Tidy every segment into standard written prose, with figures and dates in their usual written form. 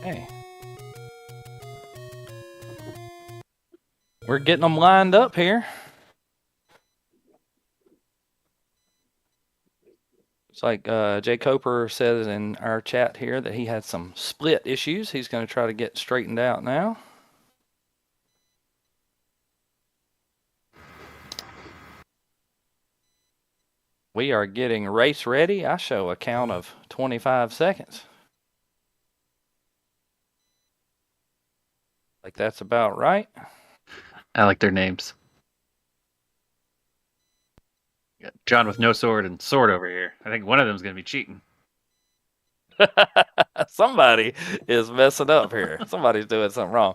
Hey. We're getting them lined up here. It's like jkoper says in our chat here that he had some split issues. He's going to try to get straightened out now. We are getting race ready. I show a count of 25 seconds. Like that's about right. I like their names. Got John with no sword and sword over here. I think one of them is going to be cheating. Somebody is messing up here. Somebody's doing something wrong.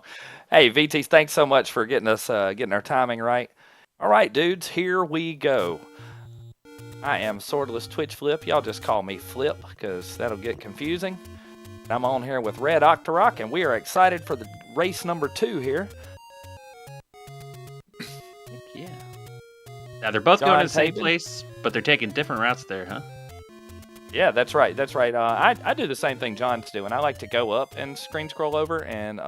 Hey, VT, thanks so much for getting us getting our timing right. All right, dudes, here we go. I am Swordless Twitch Flip. Y'all just call me Flip because that'll get confusing. I'm on here with Red Octorok, and we are excited for the race number 2 here. Yeah. Now they're both going to the same place, but they're taking different routes there, huh? Yeah, that's right. That's right. I do the same thing John's doing. I like to go up and screen scroll over, and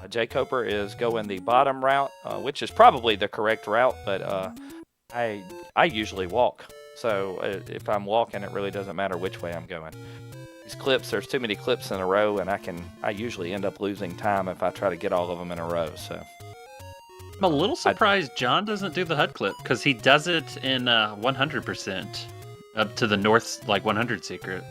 jkoper is going the bottom route, which is probably the correct route, but I usually walk. So if I'm walking, it really doesn't matter which way I'm going. These clips, there's too many clips in a row, and I usually end up losing time if I try to get all of them in a row. So I'm a little surprised John doesn't do the HUD clip, because he does it in 100%. Up to the north, like 100 secret.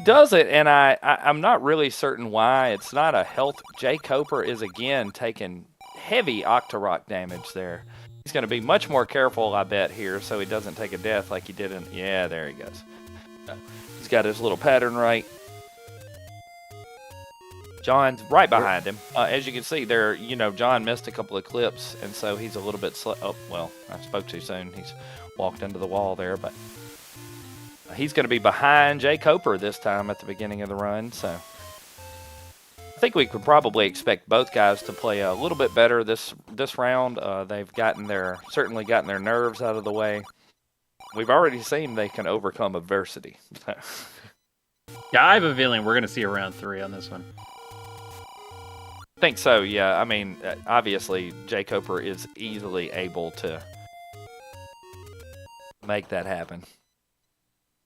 Does it, and I'm not really certain why. It's not a health. jkoper is again taking heavy Octorok damage there. He's going to be much more careful, I bet, here, so he doesn't take a death like he did in. Yeah, there he goes. He's got his little pattern right. John's right behind him. As you can see, there, John missed a couple of clips, and so he's a little bit slow. Oh, well, I spoke too soon. He's walked into the wall there, but he's going to be behind jkoper this time at the beginning of the run. So I think we could probably expect both guys to play a little bit better this round. They've certainly gotten their nerves out of the way. We've already seen they can overcome adversity. Yeah, I have a feeling we're going to see a round 3 on this one. I think so, yeah. I mean, obviously, jkoper is easily able to make that happen.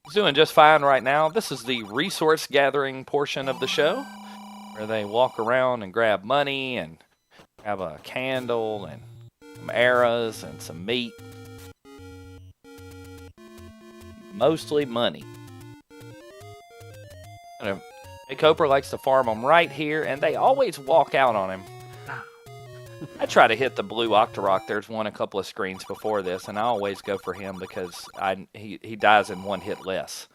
He's doing just fine right now. This is the resource gathering portion of the show, where they walk around and grab money and have a candle and some arrows and some meat. Mostly money. jkoper likes to farm them right here, and they always walk out on him. I try to hit the blue Octorok. There's one a couple of screens before this, and I always go for him because he dies in one hit less.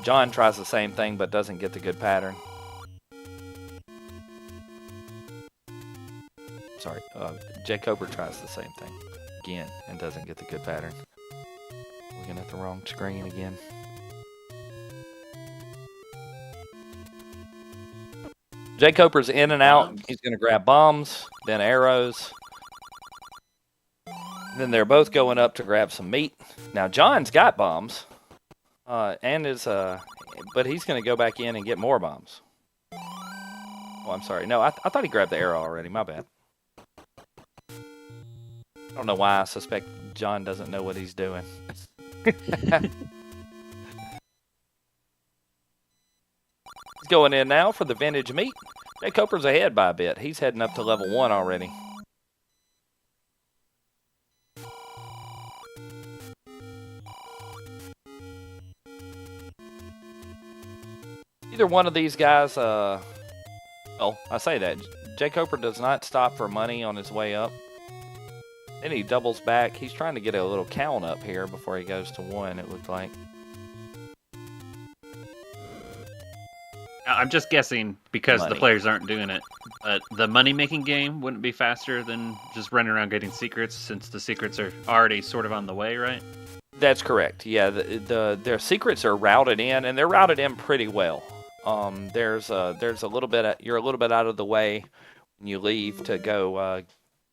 John tries the same thing but doesn't get the good pattern. Sorry, jkoper tries the same thing again and doesn't get the good pattern. Looking at the wrong screen again. jkoper's in and out. He's going to grab bombs, then arrows. Then they're both going up to grab some meat. Now John's got bombs, but he's going to go back in and get more bombs. Oh, I'm sorry. No, I thought he grabbed the arrow already. My bad. I don't know why I suspect John doesn't know what he's doing. He's going in now for the vintage meat. jkoper's ahead by a bit. He's heading up to level 1 already. Either one of these guys, well, I say that. jkoper does not stop for money on his way up. Then he doubles back. He's trying to get a little count up here before he goes to 1, it looked like. I'm just guessing because the players aren't doing it. The money-making game wouldn't be faster than just running around getting secrets, since the secrets are already sort of on the way, right? That's correct. Yeah, their secrets are routed in, and they're routed in pretty well. There's a little bit. You're a little bit out of the way when you leave to go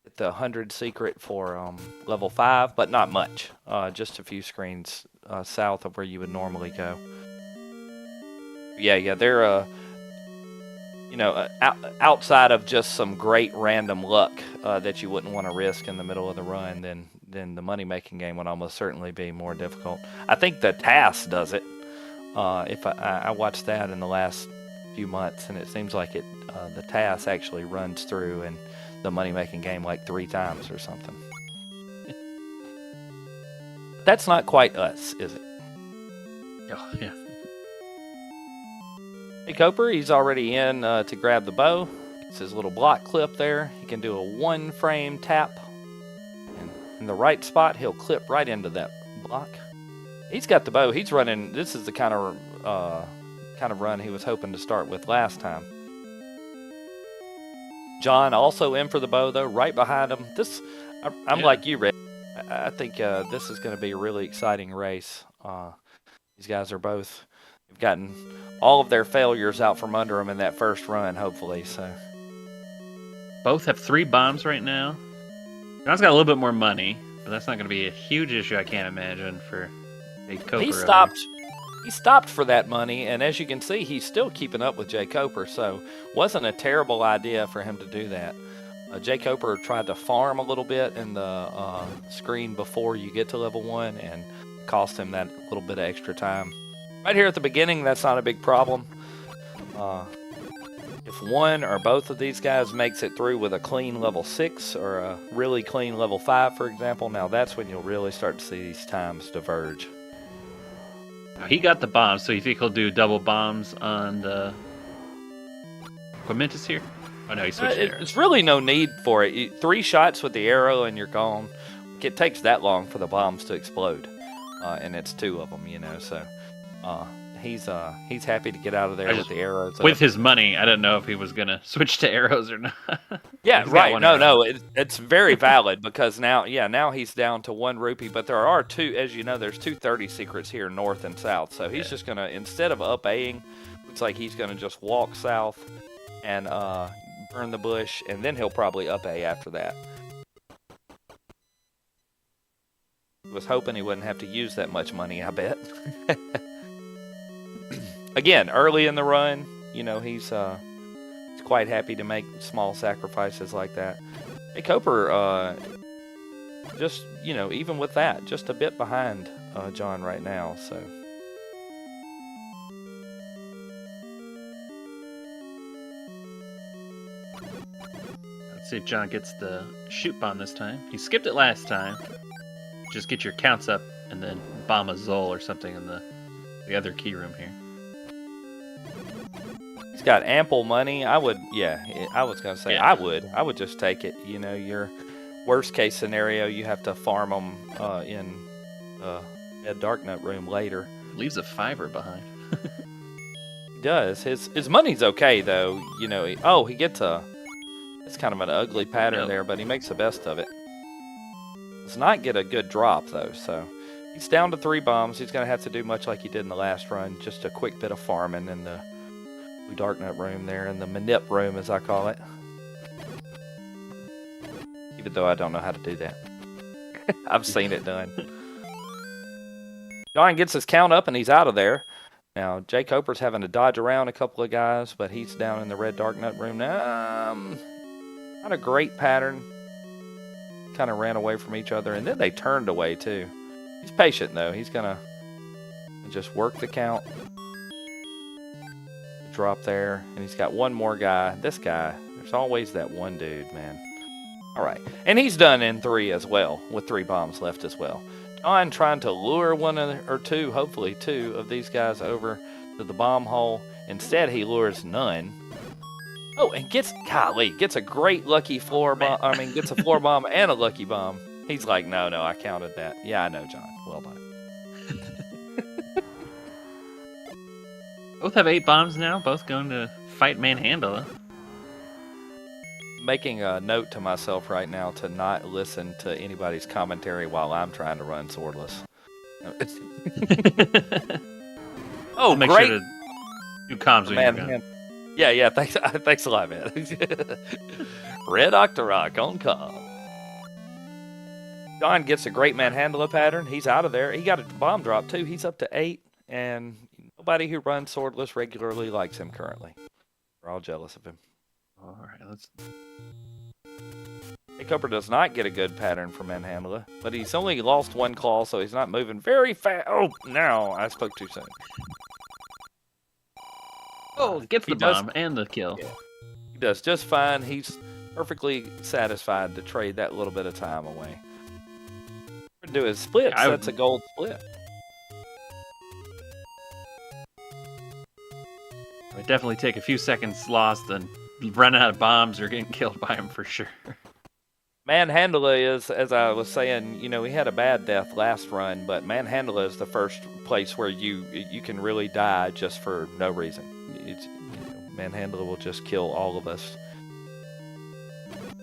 get the 100 secret for level 5, but not much. Just a few screens south of where you would normally go. Yeah, they're outside of just some great random luck that you wouldn't want to risk in the middle of the run, then the money making game would almost certainly be more difficult. I think the task does it. If I watched that in the last few months, and it seems like the task actually runs through in the money making game like 3 times or something. That's not quite us, is it? Oh, yeah. jkoper, he's already in to grab the bow. It's his little block clip there. He can do a 1-frame tap. And in the right spot, he'll clip right into that block. He's got the bow. He's running. This is the kind of run he was hoping to start with last time. John also in for the bow, though, right behind him. I'm like you, Red. I think this is going to be a really exciting race. These guys are both have gotten all of their failures out from under them in that first run, hopefully. So both have 3 bombs right now. John's got a little bit more money, but that's not going to be a huge issue, I can't imagine, for jkoper. He stopped for that money, and as you can see, he's still keeping up with jkoper, so wasn't a terrible idea for him to do that. jkoper tried to farm a little bit in the screen before you get to level 1, and cost him that little bit of extra time. Right here at the beginning, that's not a big problem. If one or both of these guys makes it through with a clean level 6 or a really clean level 5, for example, now that's when you'll really start to see these times diverge. He got the bomb, so you think he'll do double bombs on the Quamentus here? Oh no, he switched arrows. It's really no need for it. 3 shots with the arrow and you're gone. It takes that long for the bombs to explode, and it's 2 of them, so he's happy to get out of there with the arrows. With his money, I didn't know if he was going to switch to arrows or not. Yeah, right. No, it's very valid because now he's down to 1 rupee, but there are 2, as you know, there's 2 30 secrets here, north and south. So he's just going to, instead of up Aing, looks like he's going to just walk south and burn the bush, and then he'll probably up A after that. Was hoping he wouldn't have to use that much money, I bet. Again, early in the run, he's quite happy to make small sacrifices like that. jkoper, just, even with that, just a bit behind John right now, so. Let's see if John gets the shoot bomb this time. He skipped it last time. Just get your counts up and then bomb a Zol or something in the other key room here. He's got ample money. I was going to say, yeah. I would just take it. Your worst case scenario, you have to farm them in a Darknut room later. Leaves a $5 behind. He does. His money's okay, though. He gets it's kind of an ugly pattern there, but he makes the best of it. Does not get a good drop, though, so he's down to 3 bombs. He's going to have to do much like he did in the last run, just a quick bit of farming in the Darknut room there, in the manip room, as I call it. Even though I don't know how to do that. I've seen it done. John gets his count up, and he's out of there. Now, jkoper's having to dodge around a couple of guys, but he's down in the red Darknut room now. Not a great pattern. Kind of ran away from each other, and then they turned away too. He's patient though. He's gonna just work the count, drop there, and he's got 1 more guy. This guy, there's always that one dude, man. All right, and he's done in 3 as well, with 3 bombs left as well. John trying to lure 1 or 2, hopefully 2 of these guys over to the bomb hole. Instead, he lures none. Oh, and gets a great lucky floor bomb. Gets a floor bomb and a lucky bomb. He's like, no, I counted that. Yeah, I know, John. Well done. Both have 8 bombs now. Both going to fight Manhandle. Making a note to myself right now to not listen to anybody's commentary while I'm trying to run Swordless. Oh, make great! Sure to do comms when you're gone. Yeah. Thanks a lot, man. Red Octorok on call. John gets a great manhandler pattern. He's out of there. He got a bomb drop too. He's up to 8, and Nobody who runs Swordless regularly likes him currently. We're all jealous of him. All right, let's. jkoper does not get a good pattern from Manhandla, but he's only lost one claw, so he's not moving very fast. Oh, no, I spoke too soon. Oh, gets the bomb and the kill. Yeah, he does just fine. He's perfectly satisfied to trade that little bit of time away. Do his splits. That's a gold split. I would definitely take a few seconds lost and run out of bombs or getting killed by him for sure. Manhandla is, as I was saying, you know, he had a bad death last run, but Manhandla is the first place where you can really die just for no reason. Manhandla will just kill all of us.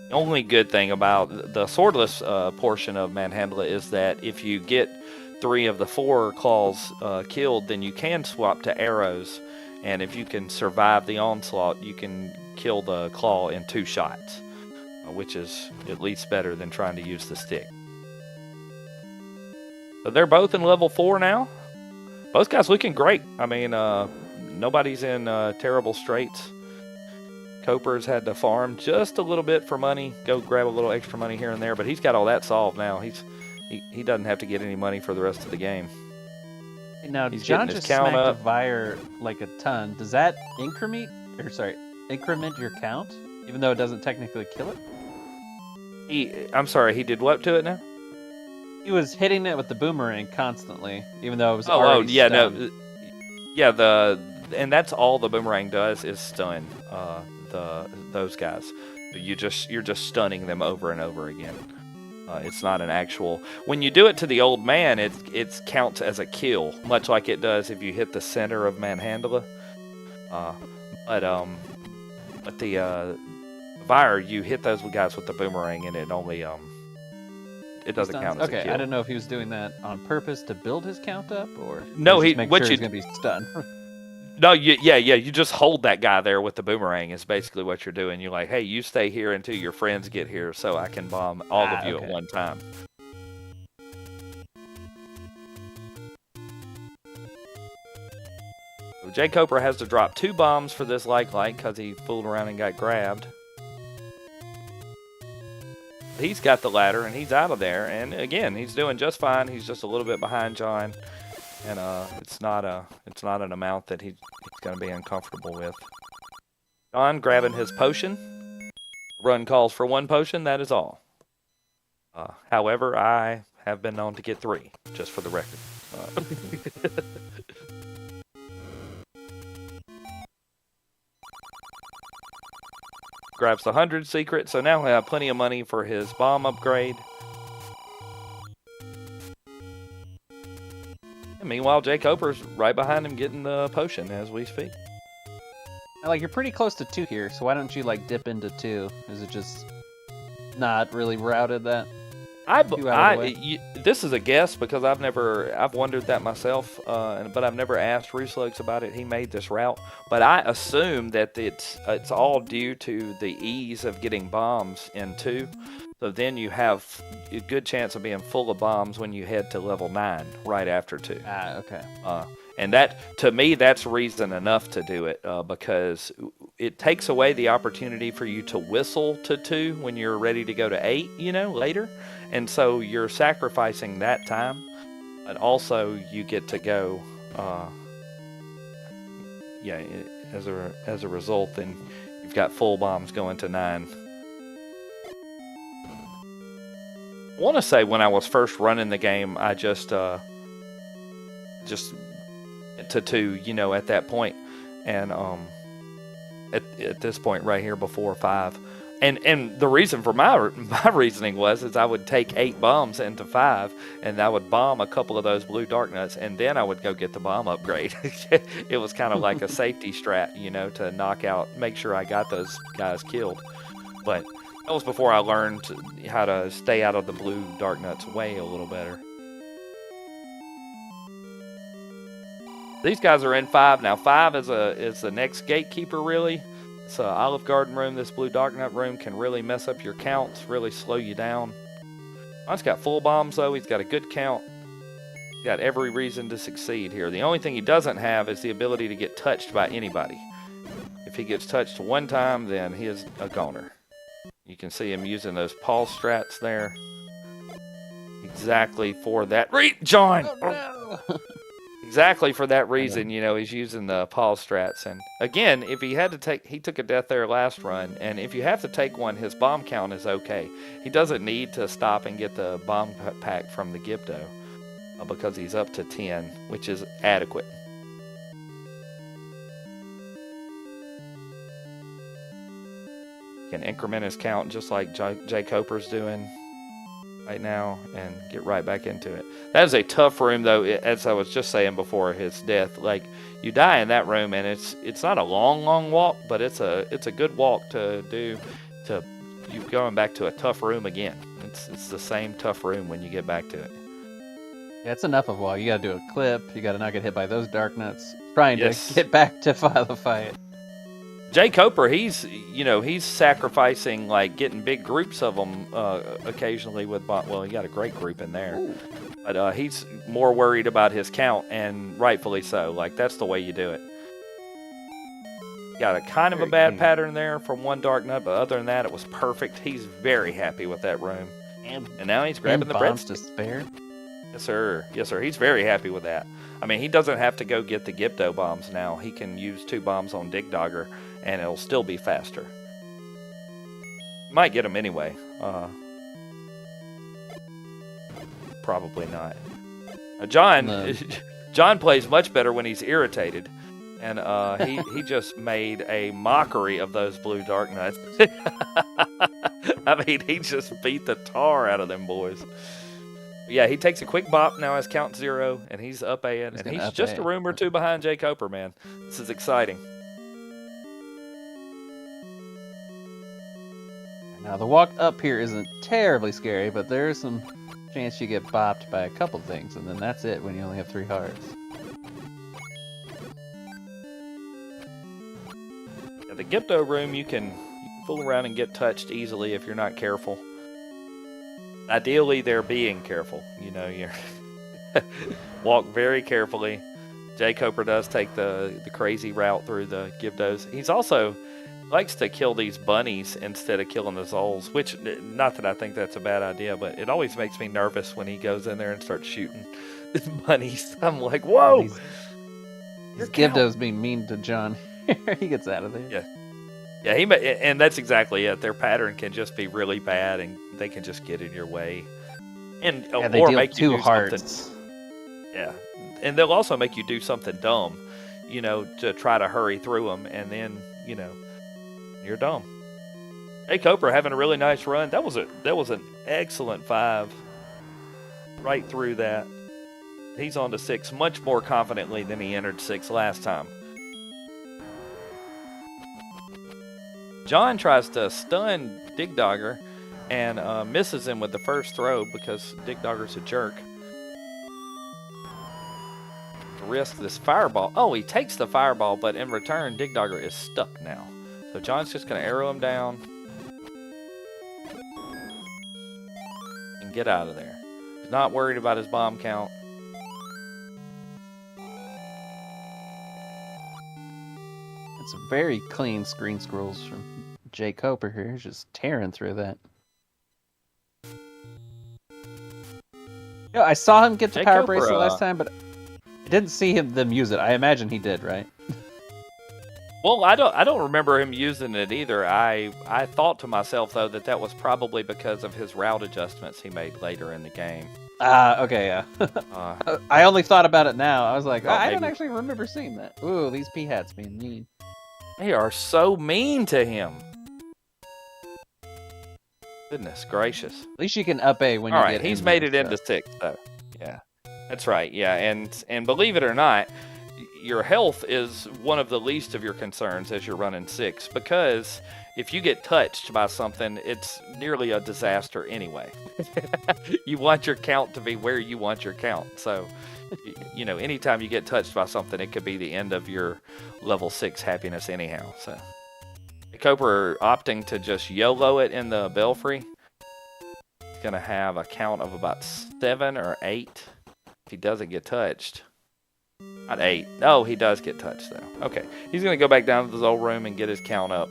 The only good thing about the swordless portion of Manhandla is that if you get 3 of the 4 claws killed, then you can swap to arrows, and if you can survive the onslaught, you can kill the claw in 2 shots, which is at least better than trying to use the stick. So they're both in level 4 now. Both guys looking great. I mean, nobody's in terrible straits. Koper's had to farm just a little bit for money, go grab a little extra money here and there, but he's got all that solved now. He doesn't have to get any money for the rest of the game. Now, He's John getting his just count smacked up. a Vire like a ton. Does that increment your count, even though it doesn't technically kill it? I'm sorry, he did what to it now? He was hitting it with the boomerang constantly, even though it was Oh, already yeah, stunned. no, yeah, and that's all the boomerang does is stun those guys. You're just stunning them over and over again. It's not an actual. When you do it to the old man, it counts as a kill, much like it does if you hit the center of Manhandla. But the Vire, you hit those guys with the boomerang, and it only it doesn't count as a okay, kill. I didn't know if he was doing that on purpose to build his count up, or No, just make what sure you- he's gonna be stunned. No, you just hold that guy there with the boomerang is basically what you're doing. You're like, hey, you stay here until your friends get here so I can bomb all of you okay. at one time. So jkoper has to drop 2 bombs for this like because he fooled around and got grabbed. He's got the ladder and he's out of there, and again, he's doing just fine. He's just a little bit behind John. And it's not an amount that he's going to be uncomfortable with. John grabbing his potion. Run calls for 1 potion, that is all. However, I have been known to get 3, just for the record. Grabs the 100 secret, so now we have plenty of money for his bomb upgrade. And meanwhile, jkoper's right behind him getting the potion as we speak. Like, you're pretty close to 2 here, so why don't you like dip into 2? Is it just not really routed that? This is a guess because I've wondered that myself, but I've never asked Ruslugs about it. He made this route, but I assume that it's all due to the ease of getting bombs in 2. So then you have a good chance of being full of bombs when you head to level 9 right after 2. Ah, okay. And that, to me, that's reason enough to do it because it takes away the opportunity for you to whistle to 2 when you're ready to go to 8, later. And so you're sacrificing that time, but also you get to go, as a result, then you've got full bombs going to 9. I want to say when I was first running the game, I just to 2, at that point, and at this point right here before 5, and the reason for my reasoning is I would take 8 bombs into 5, and I would bomb a couple of those blue dark nuts, and then I would go get the bomb upgrade. It was kind of like a safety strat, to knock out, make sure I got those guys killed, but. That was before I learned how to stay out of the blue dark nuts way a little better. These guys are in 5 now. 5 is the next gatekeeper, really. It's an Olive Garden room. This blue dark nut room can really mess up your counts, really slow you down. John's got full bombs though. He's got a good count. Got every reason to succeed here. The only thing he doesn't have is the ability to get touched by anybody. If he gets touched one time, then he is a goner. You can see him using those pulse strats there. Exactly for that John! Oh, no. Exactly for that reason, you know, he's using the pulse strats. And again, if he had to take, he took a death there last run, and if you have to take one, his bomb count is okay. He doesn't need to stop and get the bomb pack from the Gibdo because he's up to 10, which is adequate. Can increment his count just like jkoper's doing right now and get right back into it. That is a tough room though, as I was just saying before his death. Like, you die in that room and it's not a long walk, but it's a good walk to do to you going back to a tough room again. It's the same tough room when you get back to it. Yeah, it's enough of a while. You gotta do a clip, you gotta not get hit by those dark nuts. Trying Yes. to get back to the fight. jkoper, he's sacrificing, like, getting big groups of them occasionally with well, he got a great group in there. Ooh. But he's more worried about his count, and rightfully so. Like, that's the way you do it. Got a kind of a Very bad clean. pattern there from one dark nut, but other than that, it was perfect. He's very happy with that room. And now he's grabbing the bombs breadsticks. to spare. Yes, sir. Yes, sir. He's very happy with that. I mean, he doesn't have to go get the Gibdo bombs now. He can use 2 bombs on Dig Dogger, and it'll still be faster. Might get him anyway. Probably not. John, No. John plays much better when he's irritated, and he just made a mockery of those blue dark nuts. I mean, he just beat the tar out of them boys. Yeah, he takes a quick bop. Now his count 0, and he's up A-ing, and gonna he's up just A. a room or 2 behind jkoper, man. This is exciting. Now the walk up here isn't terribly scary, but there is some chance you get bopped by a couple things, and then that's it when you only have 3 hearts. Yeah, the Gibdo room, you can fool around and get touched easily if you're not careful. Ideally, they're being careful. You know, you're walk very carefully. jkoper does take the crazy route through the Gibdos. He's also likes to kill these bunnies instead of killing the Zols, which, not that I think that's a bad idea, but it always makes me nervous when he goes in there and starts shooting bunnies. I'm like, whoa! These Your Gibdos being mean to John. He gets out of there. Yeah. Yeah, and that's exactly it. Their pattern can just be really bad, and they can just get in your way, and Yeah, they or deal make you 2 do hearts. something. Yeah, and they'll also make you do something dumb, you know, to try to hurry through them, and then you're dumb. jkoper having a really nice run. That was an excellent 5. Right through that. He's on to 6 much more confidently than he entered 6 last time. John tries to stun Dig Dogger and misses him with the first throw because Dig Dogger's a jerk. Risk this fireball. Oh, he takes the fireball, but in return, Dig Dogger is stuck now. So John's just going to arrow him down and get out of there. He's not worried about his bomb count. It's very clean screen scrolls from jkoper here. He's just tearing through that. I saw him get the power jkoper, bracelet last time, but I didn't see them use it. I imagine he did, right? Well, I don't remember him using it either. I thought to myself though that was probably because of his route adjustments he made later in the game. Okay, yeah. I only thought about it now. I was like, Oh, I don't maybe. actually remember seeing that. Ooh, these P-hats being mean. They are so mean to him. Goodness gracious. At least you can up A when All you right, get he's in made and it into stuff. 6 though. Yeah, that's right. Yeah, and believe it or not, your health is one of the least of your concerns as you're running 6, because if you get touched by something, it's nearly a disaster anyway. You want your count to be where you want your count. So, anytime you get touched by something, it could be the end of your level 6 happiness anyhow. So, jkoper opting to just YOLO it in the belfry. He's going to have a count of about 7 or 8. he doesn't get touched. Not 8. No, he does get touched, though. Okay. He's going to go back down to the Zol room and get his count up.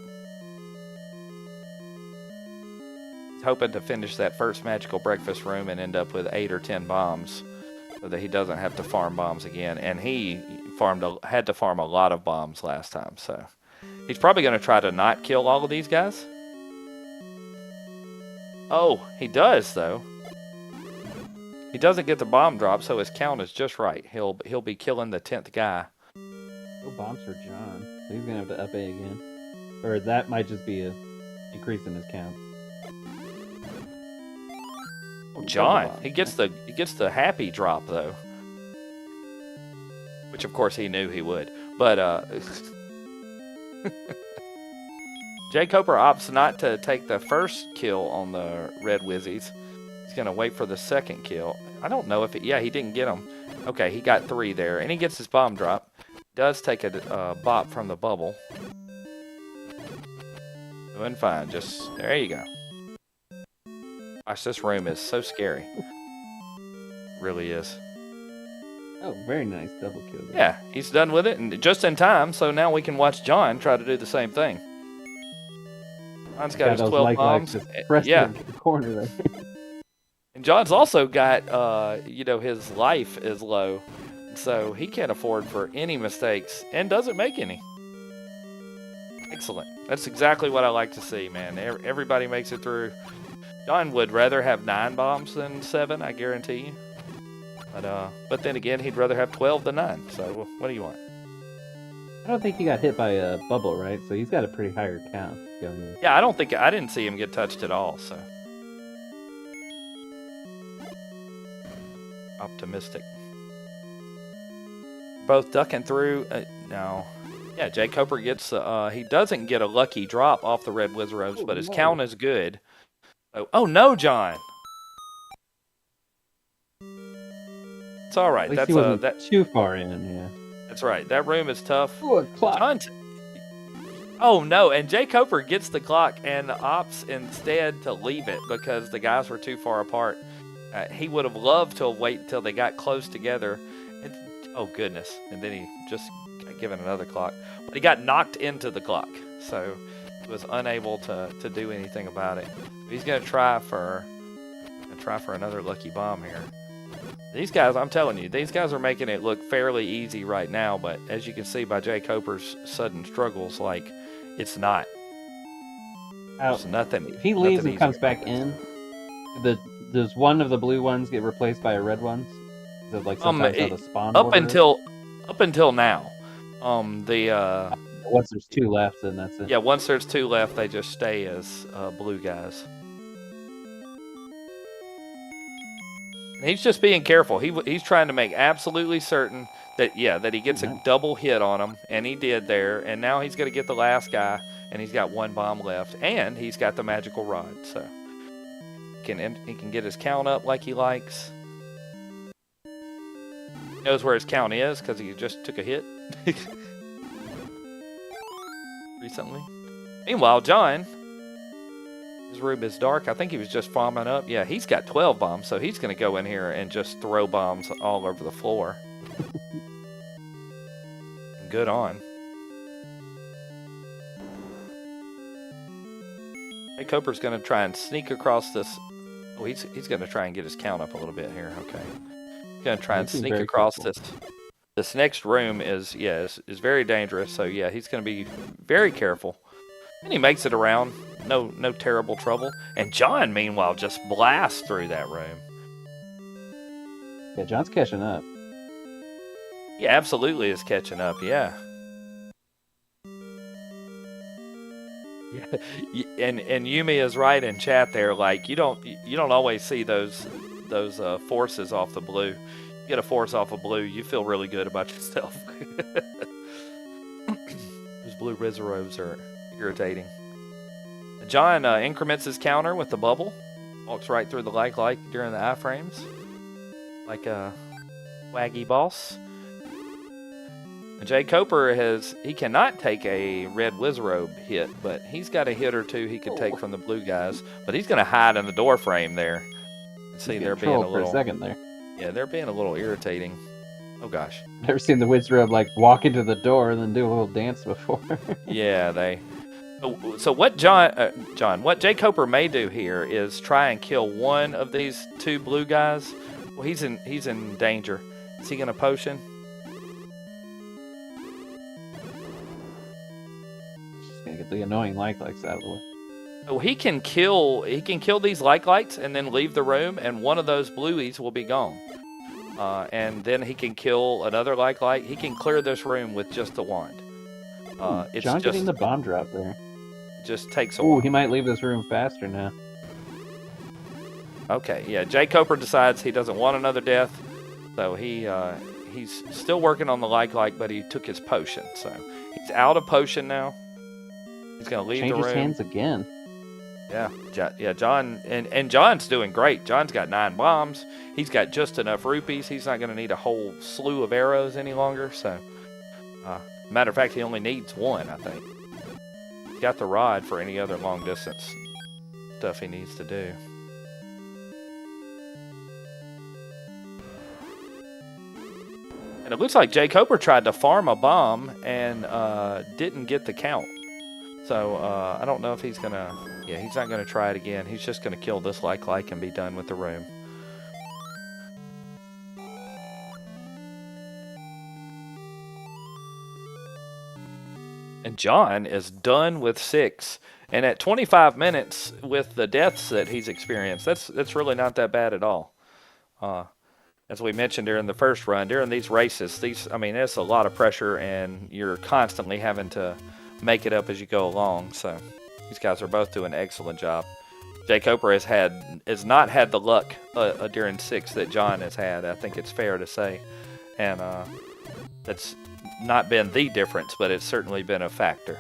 He's hoping to finish that first magical breakfast room and end up with 8 or 10 bombs so that he doesn't have to farm bombs again. And he had to farm a lot of bombs last time, so he's probably going to try to not kill all of these guys. Oh, he does, though. He doesn't get the bomb drop, so his count is just right. He'll be killing the 10th guy. No bombs for John. So he's gonna have to up A again, or that might just be a increase in his count. Oh, John, he gets the happy drop though, which of course he knew he would. But jkoper opts not to take the first kill on the red Wizzies. He's going to wait for the second kill. I don't know if yeah, he didn't get him. Okay, he got 3 there, and he gets his bomb drop. Does take a bop from the bubble. Doing fine. Just, there you go. Gosh, this room is so scary. Really is. Oh, very nice double kill. Yeah, he's done with it, and just in time, so now we can watch John try to do the same thing. John's got his 12 bombs. Yeah. In the corner there. And John's also got, his life is low, so he can't afford for any mistakes and doesn't make any. Excellent. That's exactly what I like to see, man. Everybody makes it through. John would rather have 9 bombs than 7, I guarantee you. But then again, he'd rather have 12 than 9. So what do you want? I don't think he got hit by a bubble, right? So he's got a pretty higher count going in. Yeah, I didn't see him get touched at all, so. Optimistic. Both ducking through. No. Yeah, jkoper gets. He doesn't get a lucky drop off the red Wizards, but his count is good. Oh no, John. It's all right. That's too far in. Yeah. That's right. That room is tough. Ooh, a clock. Oh no! And jkoper gets the clock and opts instead to leave it because the guys were too far apart. He would have loved to wait until they got close together. And, oh, goodness. And then he just got given another clock. But he got knocked into the clock. So he was unable to do anything about it. He's going to try for another lucky bomb here. These guys, I'm telling you, these guys are making it look fairly easy right now. But as you can see by jkoper's sudden struggles, like, it's not. There's nothing. If he leaves and comes back in, does one of the blue ones get replaced by a red one? Is it like sometimes how the spawn up until now, once there's 2 left, then that's it. Yeah, once there's 2 left, they just stay as blue guys. And he's just being careful. He's trying to make absolutely certain that he gets a double hit on him, and he did there. And now he's going to get the last guy, and he's got 1 bomb left, and he's got the magical rod. So. He can get his count up like he likes. He knows where his count is because he just took a hit recently. Meanwhile, John, his room is dark. I think he was just bombing up. Yeah, he's got 12 bombs, so he's going to go in here and just throw bombs all over the floor. Good on. jkoper's going to try and sneak across this. Oh, he's going to try and get his count up a little bit here. Okay. He's going to try and sneak across this. This next room is very dangerous. So, yeah, he's going to be very careful. And he makes it around. No terrible trouble. And John, meanwhile, just blasts through that room. Yeah, John's catching up. Yeah, absolutely is catching up. Yeah. Yeah, and Yumi is right in chat there. Like you don't always see those forces off the blue. You get a force off of blue, you feel really good about yourself. Those blue Rizarobes are irritating. John increments his counter with the bubble. Walks right through the like during the iframes, like a waggy boss. jkoper he cannot take a red Wizrobe hit, but he's got a hit or 2 he could take from the blue guys. But he's going to hide in the door frame there. See, there being a little. For a second there. Yeah, they're being a little irritating. Oh gosh. Never seen the Wizrobe like walk into the door and then do a little dance before. Yeah, they. So what John, what jkoper may do here is try and kill one of these two blue guys. Well, he's in danger. Is he gonna potion? Just gonna get the annoying likes out of the way. So he can kill these lights and then leave the room, and one of those blueies will be gone. And then he can kill another light. He can clear this room with just the wand. It's John just, getting the bomb drop there. Just takes a Ooh, while. he might leave this room faster now. Okay, yeah. jkoper decides he doesn't want another death, so he's still working on the light, but he took his potion, so he's out of potion now. He's gonna leave Change the his room. hands again. Yeah, John and John's doing great. John's got 9 bombs. He's got just enough rupees. He's not going to need a whole slew of arrows any longer. So, matter of fact, he only needs 1, I think. He's got the rod for any other long distance stuff he needs to do. And it looks like jkoper tried to farm a bomb and didn't get the count. So I don't know if he's gonna. Yeah, he's not gonna try it again. He's just gonna kill this like and be done with the room. And John is done with 6. And at 25 minutes with the deaths that he's experienced, that's really not that bad at all. As we mentioned during the first run, during these races, it's a lot of pressure, and you're constantly having to make it up as you go along. So these guys are both doing an excellent job. jkoper has not had the luck during 6 that John has had. I think it's fair to say, and that's not been the difference, but it's certainly been a factor.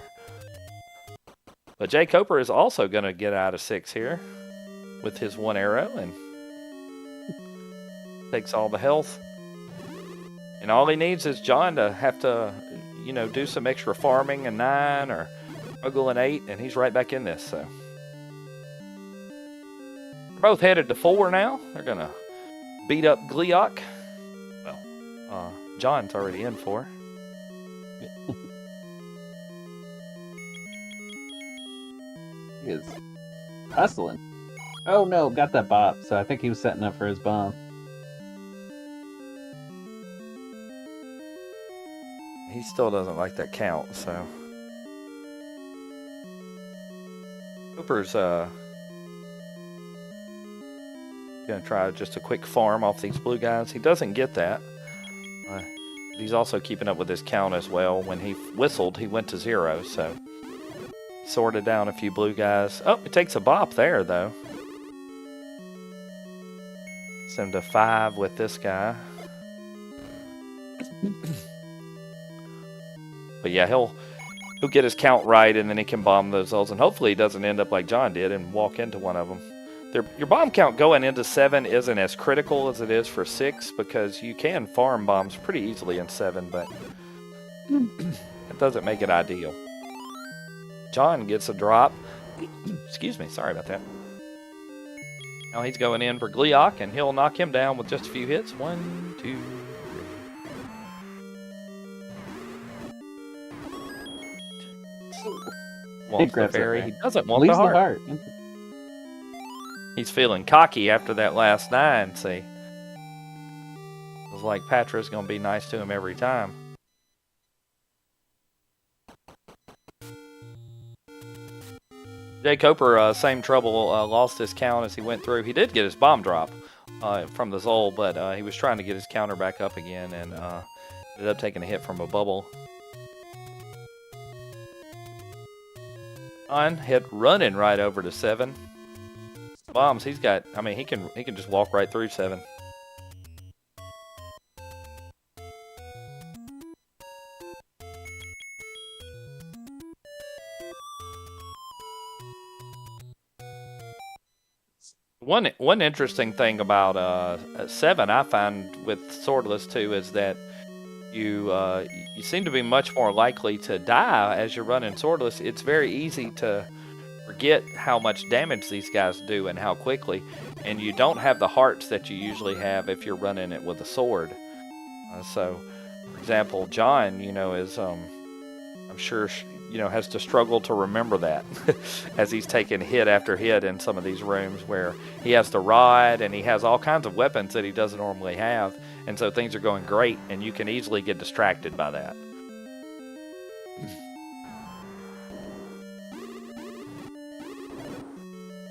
But jkoper is also going to get out of 6 here with his 1 arrow and takes all the health. And all he needs is John to have to, do some extra farming in 9 or struggle in 8, and he's right back in this. So they're both headed to 4 now. They're going to beat up Gleeok. Well, John's already in 4. He is hustling. Oh no, got that bop. So I think he was setting up for his bomb. He still doesn't like that count, so Cooper's gonna try just a quick farm off these blue guys. He doesn't get that. He's also keeping up with his count as well. When he whistled, he went to 0, so sorted down a few blue guys. Oh, it takes a bop there, though. Send him to 5 with this guy. But yeah, he'll get his count right, and then he can bomb those holes. And hopefully he doesn't end up like John did and walk into one of them. Your bomb count going into 7 isn't as critical as it is for 6, because you can farm bombs pretty easily in 7, but it doesn't make it ideal. John gets a drop. Excuse me, sorry about that. Now he's going in for Gleeok, and he'll knock him down with just a few hits. 1, 2, 3. Wants the fairy. He doesn't want the heart. He's feeling cocky after that last 9, see. It was like Patra's going to be nice to him every time. jkoper, same trouble, lost his count as he went through. He did get his bomb drop from the Zol, but he was trying to get his counter back up again and ended up taking a hit from a bubble. On, hit running right over to 7. Bombs, he's got, he can just walk right through 7. One interesting thing about 7 I find with Swordless too is that you seem to be much more likely to die as you're running Swordless. It's very easy to forget how much damage these guys do and how quickly, and you don't have the hearts that you usually have if you're running it with a sword. So, for example, John, is I'm sure has to struggle to remember that as he's taking hit after hit in some of these rooms where he has the rod and he has all kinds of weapons that he doesn't normally have, and so things are going great, and you can easily get distracted by that.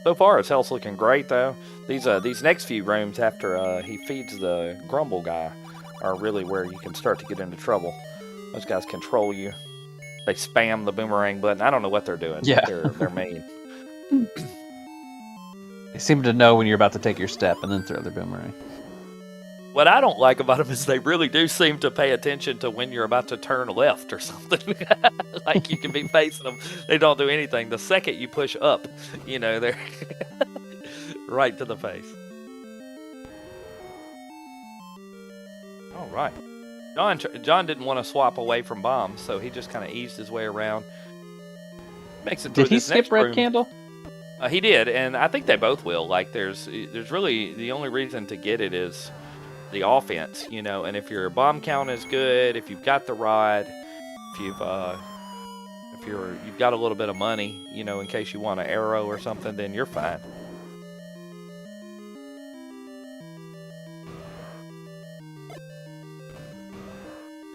So far, his health's looking great, though. These next few rooms after he feeds the Grumble guy are really where you can start to get into trouble. Those guys control you. They spam the boomerang button. I don't know what they're doing. Yeah. They're mean. They seem to know when you're about to take your step and then throw their boomerang. What I don't like about them is they really do seem to pay attention to when you're about to turn left or something. Like you can be facing them. They don't do anything. The second you push up, they're right to the face. All right. John didn't want to swap away from bombs, so he just kind of eased his way around. Makes it. Did he skip red candle? He did, and I think they both will. Like, there's really the only reason to get it is the offense, And if your bomb count is good, if you've got the rod, if you've got a little bit of money, in case you want an arrow or something, then you're fine.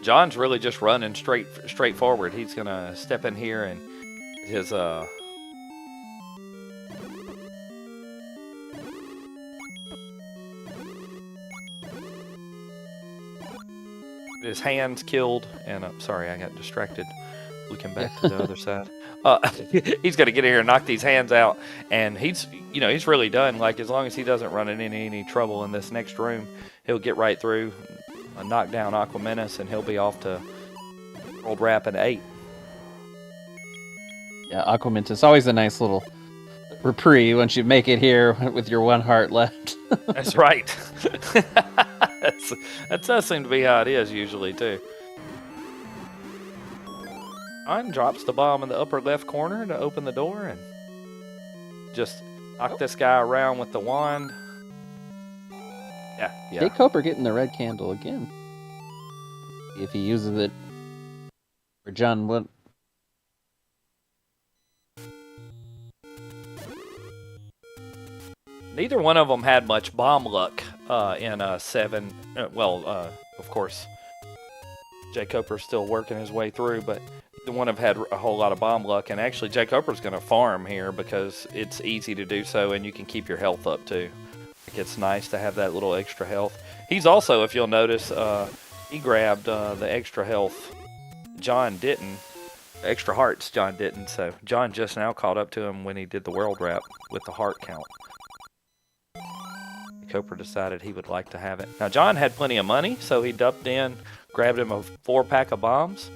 John's really just running straight forward. He's gonna step in here and his hands killed, and sorry, I got distracted looking back to the other side. He's gonna get in here and knock these hands out, and he's really done. Like, as long as he doesn't run into any trouble in this next room, he'll get right through. Knock down Aquamentus, and he'll be off to World Rapid 8. Yeah, Aquamentus, always a nice little reprieve once you make it here with your one heart left. That's right. That does seem to be how it is usually, too. John drops the bomb in the upper left corner to open the door and just knock this guy around with the wand. Yeah. jkoper getting the red candle again. If he uses it for John would. Neither one of them had much bomb luck in 7. Of course, jkoper's still working his way through, but the one have had a whole lot of bomb luck. And actually, jkoper's going to farm here because it's easy to do so, and you can keep your health up too. It's nice to have that little extra health. He's also, if you'll notice, he grabbed the extra health. John didn't. The extra hearts, John didn't. So John just now caught up to him when he did the world wrap with the heart count. jkoper decided he would like to have it. Now, John had plenty of money, so he dumped in, grabbed him a 4-pack of bombs,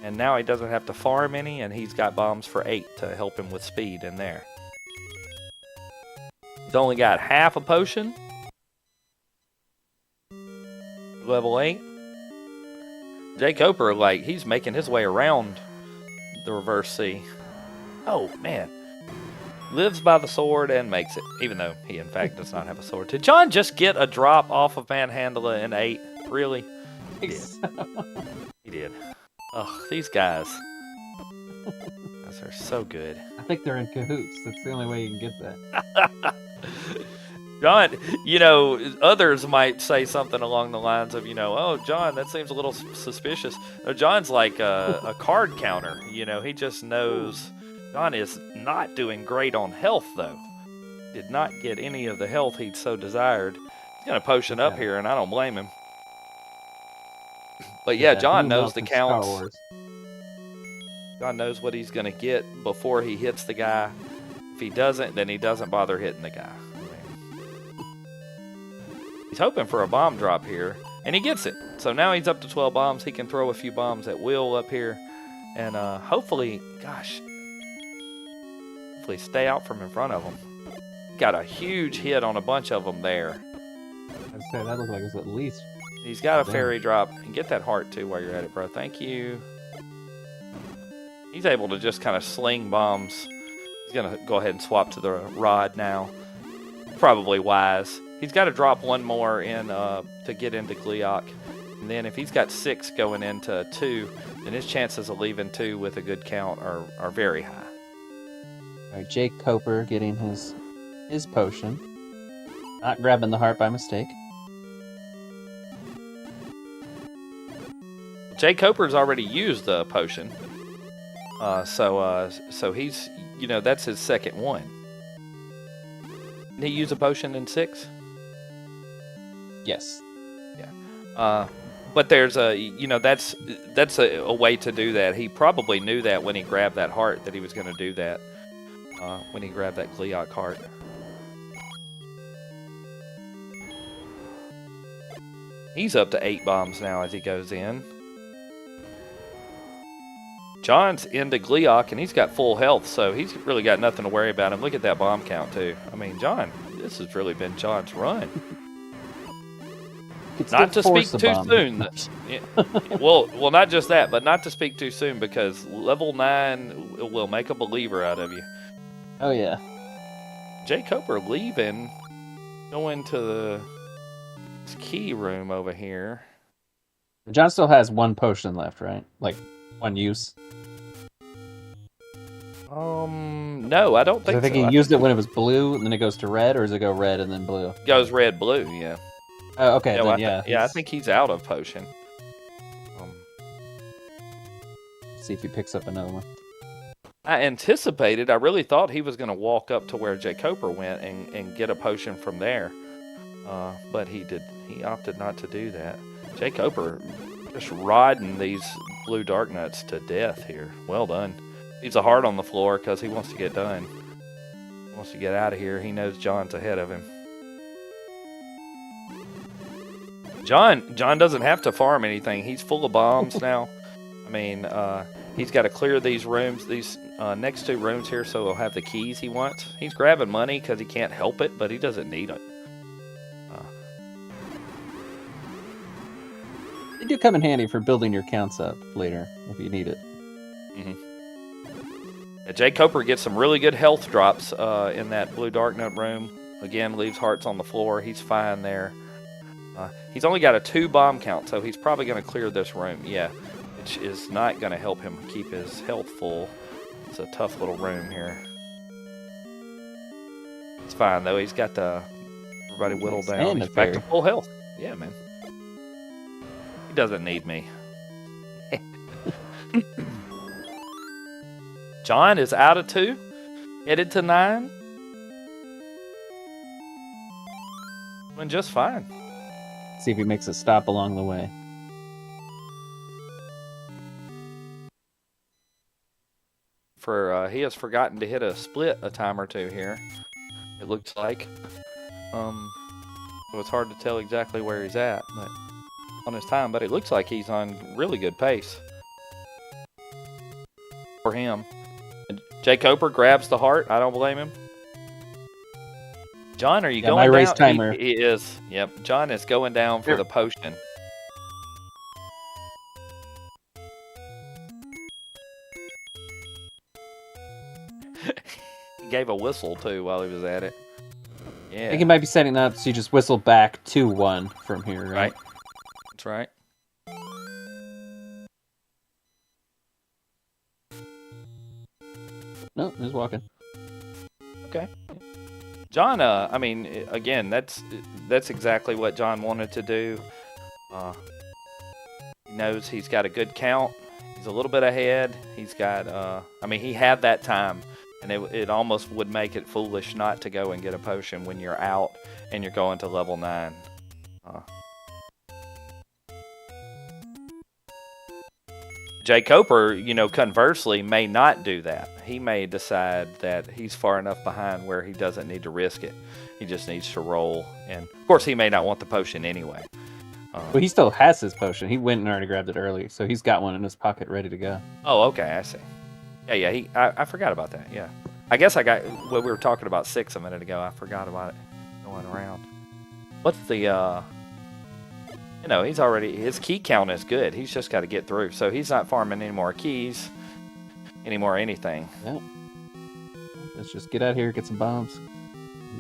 and now he doesn't have to farm any, and he's got bombs for 8 to help him with speed in there. He's only got half a potion. Level 8. jkoper, he's making his way around the reverse C. Oh, man. Lives by the sword and makes it, even though he, in fact, does not have a sword. Did John just get a drop off of Manhandla in 8? Really? He did. He did. Ugh, these guys. Those are so good. I think they're in cahoots. That's the only way you can get that. John, others might say something along the lines of, oh, John, that seems a little suspicious. No, John's like a card counter. He just knows. John is not doing great on health, though. Did not get any of the health he'd so desired. He's going to potion up here, and I don't blame him. But yeah, John knows the counts. John knows what he's going to get before he hits the guy. If he doesn't, then he doesn't bother hitting the guy. He's hoping for a bomb drop here, and he gets it. So now he's up to 12 bombs. He can throw a few bombs at will up here, and hopefully stay out from in front of him. Got a huge hit on a bunch of them there. I'd say that looks like it's at least. He's got a fairy drop. And get that heart too while you're at it, bro. Thank you. He's able to just kind of sling bombs. He's gonna go ahead and swap to the rod now. Probably wise. He's got to drop one more in to get into Gleeok. And then if he's got 6 going into 2, then his chances of leaving 2 with a good count are very high. All right, jkoper getting his potion. Not grabbing the heart by mistake. jkoper's already used the potion. So he's, that's his second one. Did he use a potion in 6? Yes. Yeah. But there's that's a way to do that. He probably knew that when he grabbed that heart that he was going to do that. When he grabbed that Gleeok heart. He's up to 8 bombs now as he goes in. John's into Gleeok, and he's got full health, so he's really got nothing to worry about him. Look at that bomb count, too. I mean, John, this has really been John's run. Not to speak too soon. Well, not just that, but not to speak too soon, because level 9 will make a believer out of you. Oh, yeah. jkoper leaving, going to the key room over here. John still has 1 potion left, right? Like, 1 use. No, I don't think so. I think he used it when it was blue, and then it goes to red, or does it go red and then blue? Goes red, blue, yeah. Oh, okay, then, yeah. I think he's out of potion. See if he picks up another one. I really thought he was going to walk up to where jkoper went and get a potion from there. But he opted not to do that. jkoper just riding these blue dark nuts to death here. Well done. Leaves a heart on the floor because he wants to get done. He wants to get out of here. He knows John's ahead of him. John doesn't have to farm anything. He's full of bombs now. I mean, he's got to clear these rooms, these next 2 rooms here, so he'll have the keys he wants. He's grabbing money because he can't help it, but he doesn't need it. They do come in handy for building your counts up later if you need it. Mm-hmm. jkoper gets some really good health drops in that blue dark nut room. Again, leaves hearts on the floor. He's fine there. He's only got a 2 bomb count, so he's probably going to clear this room. Yeah, which is not going to help him keep his health full. It's a tough little room here. It's fine, though. He's got everybody whittled down. He's back to full health. Yeah, man. He doesn't need me. John is out of 2, headed to 9. Doing just fine. See if he makes a stop along the way. He has forgotten to hit a split a time or 2 here. It looks like. So it's hard to tell exactly where he's at, but on his time. But it looks like he's on really good pace for him. jkoper grabs the heart. I don't blame him. John, are you going my down? race timer. He is. Yep. John is going down for the potion. He gave a whistle, too, while he was at it. Yeah. I think he might be setting up so you just whistle back to 1 from here, right? That's right. No, he's walking. Okay. John, I mean, again, that's exactly what John wanted to do. He knows he's got a good count. He's a little bit ahead. He's got, I mean, he had that time, and it almost would make it foolish not to go and get a potion when you're out and you're going to level 9. jkoper, conversely, may not do that. He may decide that he's far enough behind where he doesn't need to risk it. He just needs to roll. And, of course, he may not want the potion anyway. Well, he still has his potion. He went and already grabbed it early, so he's got one in his pocket ready to go. Oh, okay, I see. Yeah, I forgot about that, yeah. I guess I got, when we were talking about 6 a minute ago, I forgot about it going around. What's the, he's already, his key count is good. He's just got to get through. So he's not farming any more keys, any more anything. Yep. Let's just get out here, get some bombs.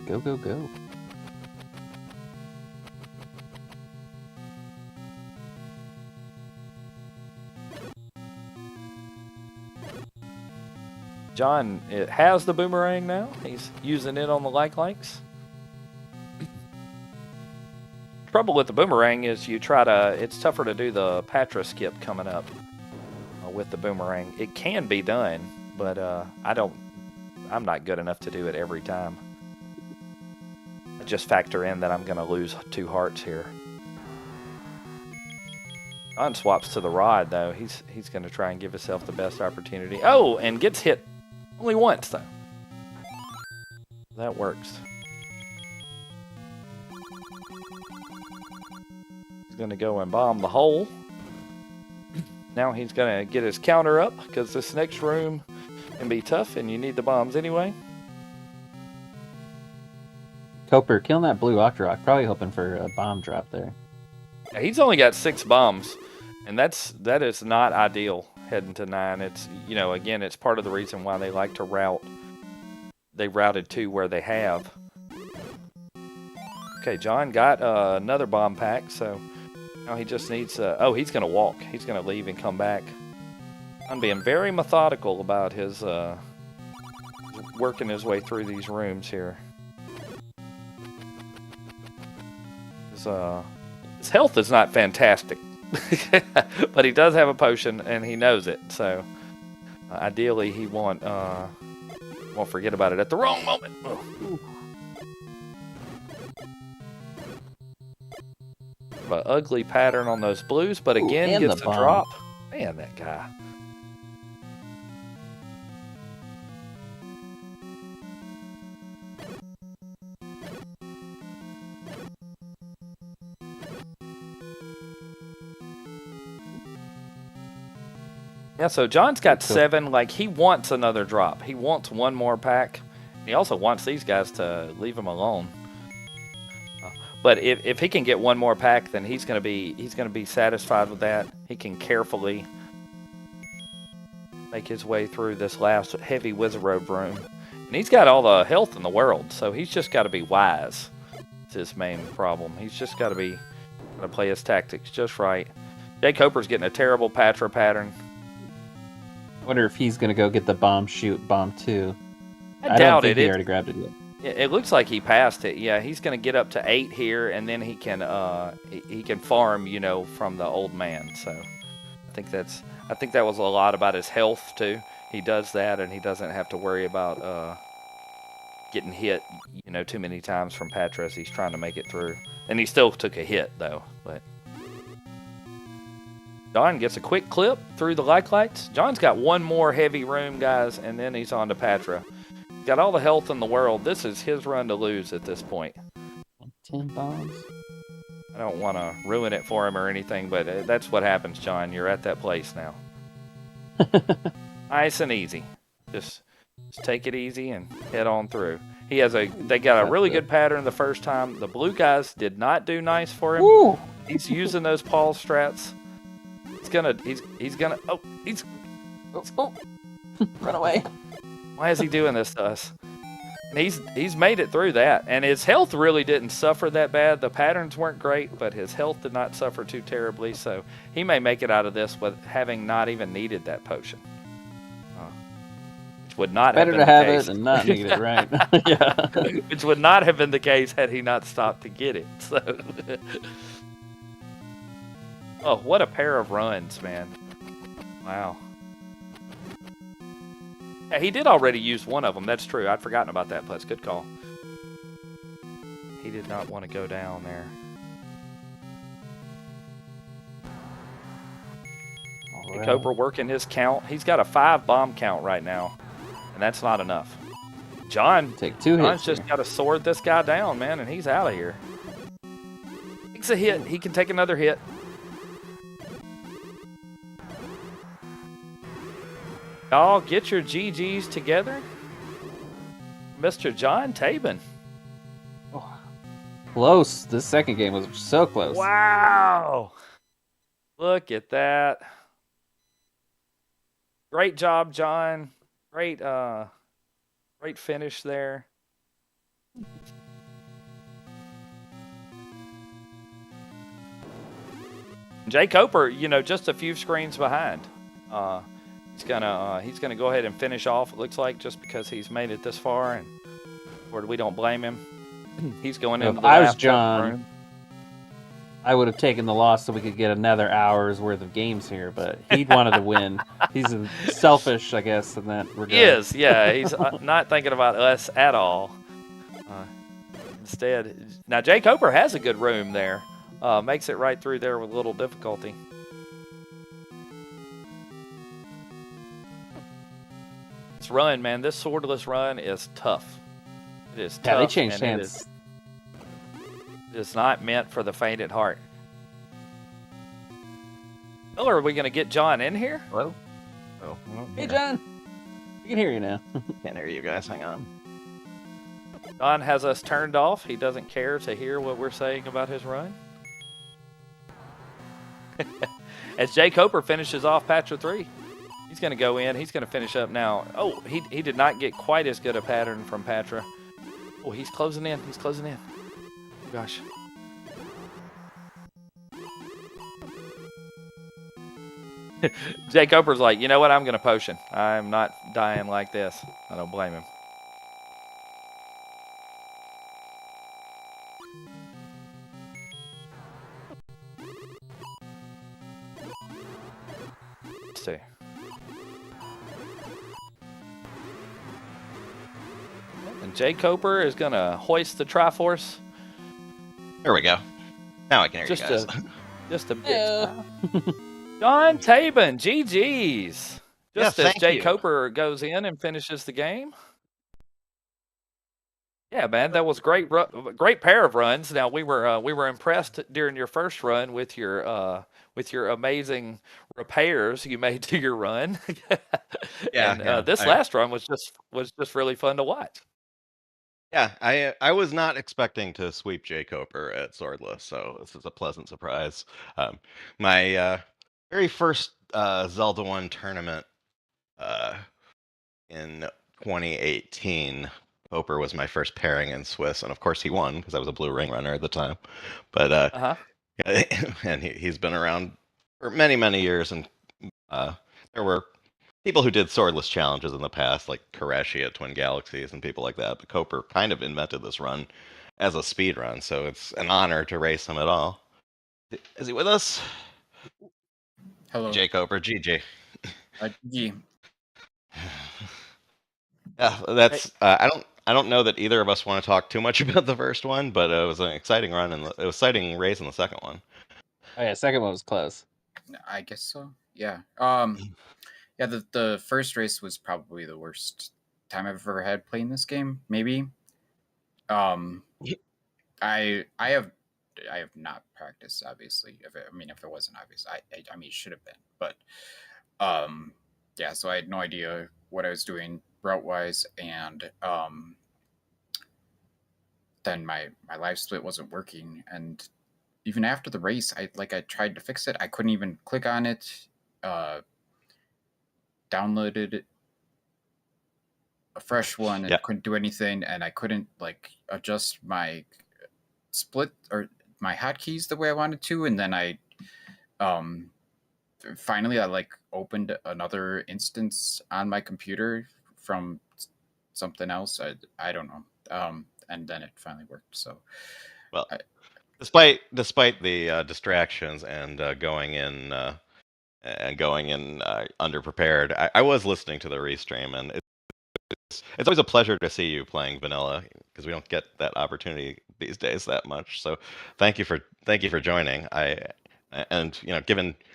Go, go, go. John it has the boomerang now. He's using it on the likes. Trouble with the boomerang is it's tougher to do the Patra skip coming up with the boomerang. It can be done, but I'm not good enough to do it every time. I just factor in that I'm going to lose 2 hearts here. John swaps to the rod, though. He's going to try and give himself the best opportunity. Oh, and gets hit only once, though. That works. He's going to go and bomb the hole. Now he's going to get his counter up, because this next room can be tough, and you need the bombs anyway. Jkoper killing that blue Octorok, probably hoping for a bomb drop there. Yeah, he's only got 6 bombs, and that is not ideal heading to 9. It's, again, it's part of the reason why they like to route. They routed to where they have. Okay, John got another bomb pack, so now he just needs... oh, he's going to walk. He's going to leave and come back. I'm being very methodical about his working his way through these rooms here. His health is not fantastic, but he does have a potion and he knows it. So ideally, he won't forget about it at the wrong moment. An ugly pattern on those blues, but again gets a drop. Man, that guy. Yeah, so John's got 7. Like, he wants another drop. He wants one more pack. He also wants these guys to leave him alone. But if he can get one more pack, then he's gonna be satisfied with that. He can carefully make his way through this last heavy Wizard Road room, and he's got all the health in the world. So he's just got to be wise. It's his main problem. He's just got to play his tactics just right. jkoper's getting a terrible Patra pattern. I wonder if he's gonna go get the bomb shoot bomb 2. I doubt don't think it. He already grabbed it yet. It looks like he passed it. Yeah, he's going to get up to 8 here, and then he can farm, from the old man. So I think that was a lot about his health too. He does that, and he doesn't have to worry about getting hit, too many times from Patra as he's trying to make it through. And he still took a hit though. But John gets a quick clip through the lights. John's got one more heavy room, guys, and then he's on to Patra. Got all the health in the world. This is his run to lose at this point. 10 bombs. I don't want to ruin it for him or anything, but that's what happens, John. You're at that place now. Nice and easy. Just take it easy and head on through. They got a really good pattern the first time. The blue guys did not do nice for him. Woo! He's using those Paul strats. Run away. Why is he doing this to us? And he's made it through that, and his health really didn't suffer that bad. The patterns weren't great, but his health did not suffer too terribly, so he may make it out of this with having not even needed that potion. Which would not Better have been to have the case. it and not need it, right? Yeah. Which would not have been the case had he not stopped to get it. So, oh, what a pair of runs, man! Wow. Yeah, he did already use one of them. That's true. I'd forgotten about that. Plus, good call. He did not want to go down there. jkoper working his count. He's got a 5 bomb count right now, and that's not enough. John's just got to sword this guy down, man, and he's out of here. Takes a hit. He can take another hit. Y'all get your GGs together. Mr. Johntabin. Oh, close. This second game was so close. Wow. Look at that. Great job, John. Great Great finish there. jkoper, just a few screens behind. He's gonna go ahead and finish off. It looks like just because he's made it this far, and we don't blame him. He's going into the I was last John, room. I would have taken the loss so we could get another hour's worth of games here, but he wanted to win. He's selfish, I guess, in that regard. He is, yeah. He's not thinking about us at all. Instead, now jkoper has a good room there. Makes it right through there with little difficulty. This run, man, this swordless run is tough. It is tough. Yeah, they changed hands. It is not meant for the faint at heart. Well, are we going to get John in here? Hello? Oh, well, Hey, John. We can hear you now. Can't hear you guys. Hang on. John has us turned off. He doesn't care to hear what we're saying about his run. As jkoper finishes off Patra 3, he's going to go in. He's going to finish up now. Oh, he did not get quite as good a pattern from Patra. Oh, he's closing in. He's closing in. Oh, gosh. jkoper's like, you know what? I'm going to potion. I'm not dying like this. I don't blame him. Let's see. And jkoper is going to hoist the Triforce. There we go. Now I can hear you guys. Just a bit. johntabin, GG's. Just as jkoper goes in and finishes the game. Yeah, man, that was great. Great pair of runs. Now we were impressed during your first run with your amazing repairs you made to your run. This last run was just really fun to watch. Yeah, I was not expecting to sweep jkoper at Swordless, so this is a pleasant surprise. My very first Zelda 1 tournament in 2018, Koper was my first pairing in Swiss, and of course he won because I was a blue ring runner at the time. But and he's been around for many, many years, and there were people who did swordless challenges in the past, like Koreshi at Twin Galaxies and people like that. But Koper kind of invented this run as a speed run, so it's an honor to race him at all. Is he with us? Hello. jkoper, GG. GG. Yeah, that's. I don't know that either of us want to talk too much about the first one, but it was an exciting run, and it was exciting race in the second one. Oh yeah, second one was close. I guess so. Yeah. Yeah. The first race was probably the worst time I've ever had playing this game. Maybe. I have not practiced, obviously. If it wasn't obvious, I mean, it should have been. But yeah. So I had no idea what I was doing route wise, and then my live split wasn't working, and even after the race, I tried to fix it. I couldn't even click on it. Downloaded a fresh one and couldn't do anything, and I couldn't adjust my split or my hotkeys the way I wanted to. And then I finally opened another instance on my computer from something else. I don't know. And then it finally worked. So, well, despite the distractions and going in underprepared, I was listening to the restream, and it's always a pleasure to see you playing vanilla because we don't get that opportunity these days that much. So, thank you for joining.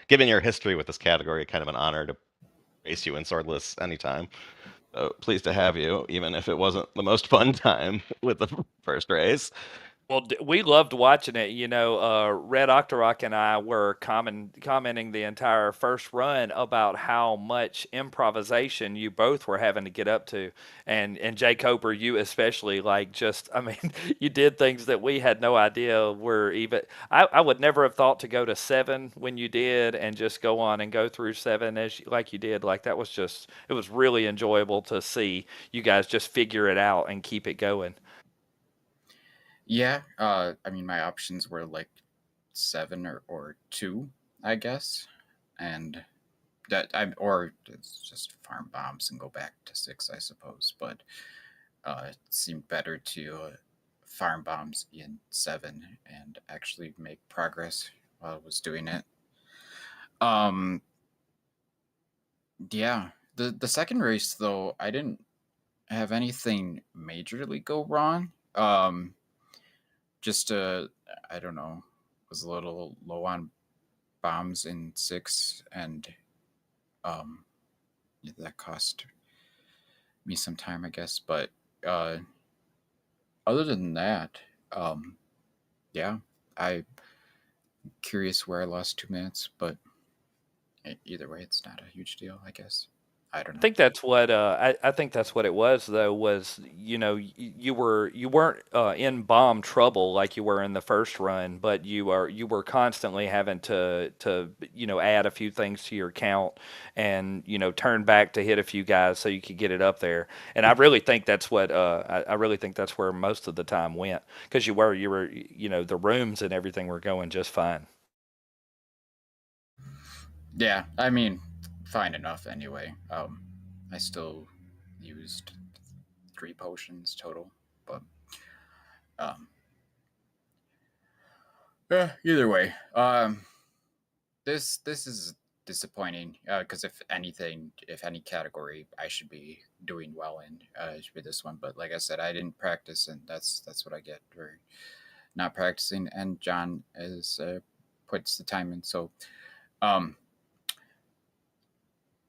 Given your history with this category, kind of an honor to race you in Swordless anytime. So pleased to have you, even if it wasn't the most fun time with the first race. Well, we loved watching it. You know, Red Octorok and I were commenting the entire first run about how much improvisation you both were having to get up to, and jkoper, you especially. Like, just I mean, you did things that we had no idea were even. I would never have thought to go to 7 when you did, and just go on and go through 7 like you did. Like that was just it was really enjoyable to see you guys just figure it out and keep it going. Yeah, I mean, my options were like 7 or 2, I guess, and or it's just farm bombs and go back to 6, I suppose. But it seemed better to farm bombs in 7 and actually make progress while I was doing it. Yeah, the second race though, I didn't have anything majorly go wrong. Just I don't know, was a little low on bombs in 6, and that cost me some time, I guess. But other than that, yeah, I'm curious where I lost 2 minutes, but either way, it's not a huge deal, I guess. I don't know. I think that's what I think that's what it was though. Was you know you weren't in bomb trouble like you were in the first run, but you were constantly having to add a few things to your count and turn back to hit a few guys so you could get it up there. And I really think that's what I really think that's where most of the time went, because you were the rooms and everything were going just fine. Yeah, I mean, fine enough anyway. I still used 3 potions total, but either way, this is disappointing because if anything, if any category I should be doing well in, it should be this one. But like I said, I didn't practice, and that's what I get for not practicing. And John is puts the time in, so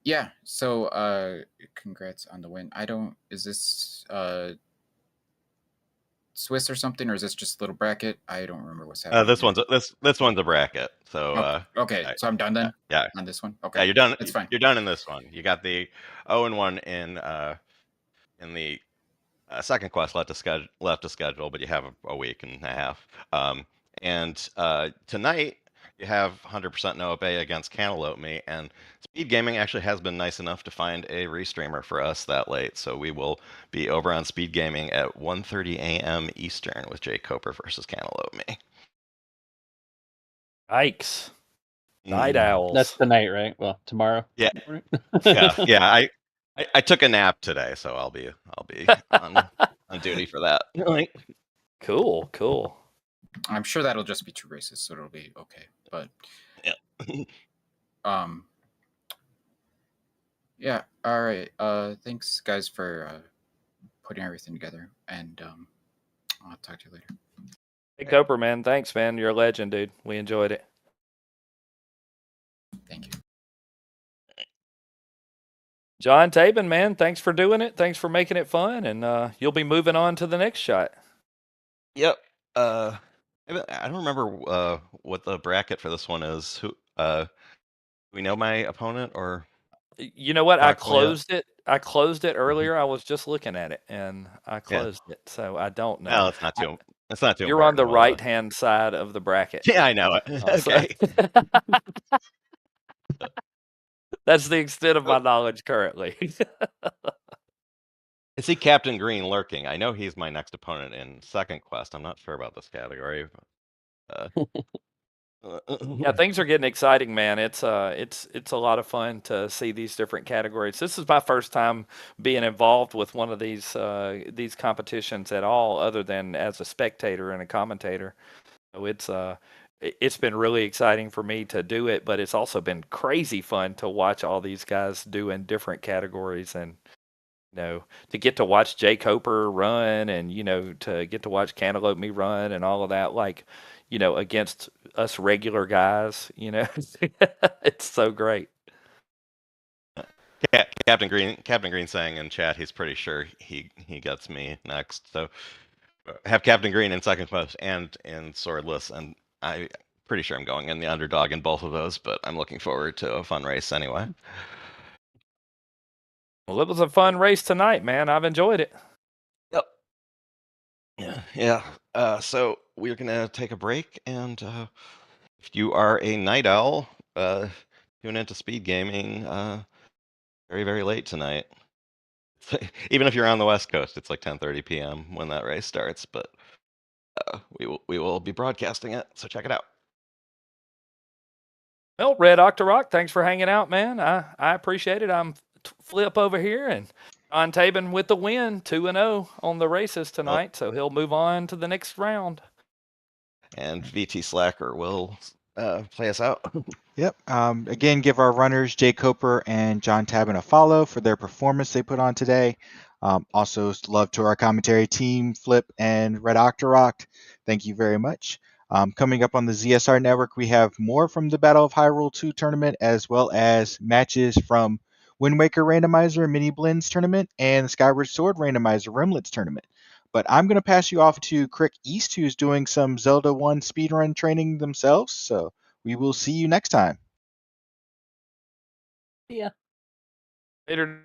yeah. So congrats on the win. Is this Swiss or something, or is this just a little bracket? I don't remember what's happening. This one's a bracket. So okay, so I'm done then. Yeah. On this one. Okay. Yeah, you're done. It's fine. You're done in this one. You got the 0-1 in the second quest left to schedule, but you have a week and a half. And tonight you have 100% no obey against Cantaloupe Me, and Speed Gaming actually has been nice enough to find a restreamer for us that late, so we will be over on Speed Gaming at 1:30 a.m. Eastern with jkoper versus Cantaloupe Me. Yikes! Night owls. That's tonight, right? Well, tomorrow. Yeah, yeah. I took a nap today, so I'll be on duty for that. Cool. I'm sure that'll just be 2 races, so it'll be okay. But yeah. All right. Thanks, guys, for putting everything together, and I'll talk to you later. Hey, jkoper, man. Thanks, man. You're a legend, dude. We enjoyed it. Thank you. Johntabin, man. Thanks for doing it. Thanks for making it fun, and you'll be moving on to the next shot. Yep. I don't remember what the bracket for this one is. Who we know my opponent, or you know what? I closed it. I closed it earlier. I was just looking at it, and I closed it, so I don't know. No, it's not too. It's not too. You're on the right-hand side of the bracket. Yeah, I know it. Okay. That's the extent of my knowledge currently. I see Captain Green lurking. I know he's my next opponent in second quest. I'm not sure about this category. Yeah, things are getting exciting, man. It's a lot of fun to see these different categories. This is my first time being involved with one of these competitions at all, other than as a spectator and a commentator. So it's been really exciting for me to do it, but it's also been crazy fun to watch all these guys doing different categories, and to get to watch jkoper run, and to get to watch Cantaloupe Me run and all of that, like against us regular guys, it's so great. Captain Green saying in chat he's pretty sure he gets me next. So have Captain Green in second place and in Swordless, and I'm pretty sure I'm going in the underdog in both of those, but I'm looking forward to a fun race anyway. Well, it was a fun race tonight, man. I've enjoyed it. Yep. Yeah. So we're gonna take a break, and if you are a night owl, tune into Speed Gaming very, very late tonight. Even if you're on the West Coast, it's like 10:30 p.m. when that race starts, but we will be broadcasting it, so check it out. Well, Red Octorock, thanks for hanging out, man. I appreciate it. I'm Flip over here, and johntabin with the win, 2-0 on the races tonight, so he'll move on to the next round. And VT Slacker will play us out. Yep. Again, give our runners jkoper and johntabin a follow for their performance they put on today. Also, love to our commentary team, Flip and Red Octorock. Thank you very much. Coming up on the ZSR network, we have more from the Battle of Hyrule 2 tournament, as well as matches from Wind Waker Randomizer Mini Blends tournament and the Skyward Sword Randomizer Rimlets tournament. But I'm going to pass you off to Crick East, who's doing some Zelda 1 speedrun training themselves. So we will see you next time. Yeah. Later.